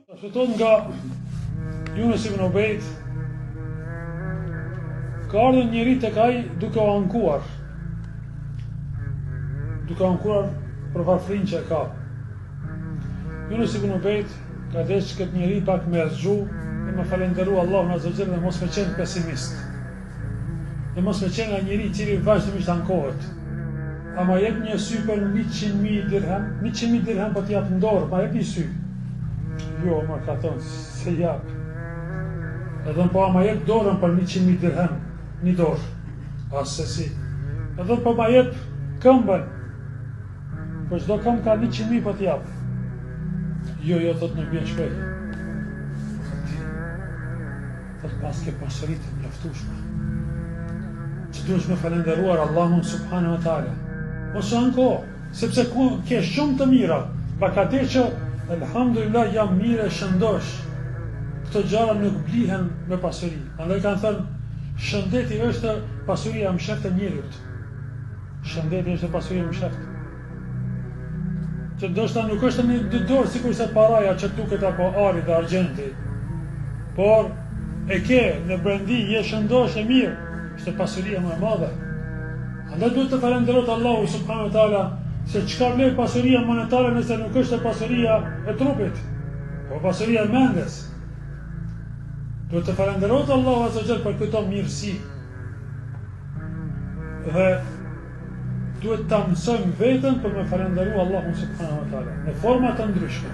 Transmetohet nga Yunus ibn Ubejd, ka ardhur njëri tek ai duke u ankuar për varfrinë që e ka. Yunus ibn Ubejd ka deshë këtë njeri pak me rrxu dhe me falenderu Allahun Azza wa Jalla dhe mos me qenë pesimist. Dhe mos me qenë nga njeri i cili vazhdimisht ankohet. A ma jep një sy për 100.000 dirham, 100.000 dirham po t'jap në dorë, ma jep një sy. Jo, ma ka thonë, se jap. E dhënë po a ma jep dorën për 100.000 dirham, një dorë. Asë se si. E dhënë po ma jep këmbën, për çdo këmbë ka 100.000 po t'jap. Jo, thot në bjen shpejt. Thot pas ke pasuritë mjaftueshme. Që duhesh me falenderuar Allahun subhanahu wa taala. Mos anko, sepse ke shumë të mira. Pa ka te që elhamdulillah jam mirë e shëndosh. Këto gjëra nuk blihen me pasuri. Andaj kanë thënë, shëndeti është pasuria e msheft e njerit. Shëndeti është pasuria e msheft. Që ndoshta nuk është një dy dorë sikur se paraja që duket apo ari dhe argjenti. Por e ke në brendi, je shëndosh e mirë, është pasuria më e madhe. Andaj duhet të falenderojë Allahu subhanahu wa taala se çka vlen pasuria monetare nëse nuk është pasuria e trupit, po pasuria e mendjes. Duhet të falenderojë Allahu azza wa jalla për këto mirësi. Dhe duhet ta mësojmë veten për me falenderuar Allahun subhanahu wa taala në forma të ndryshme.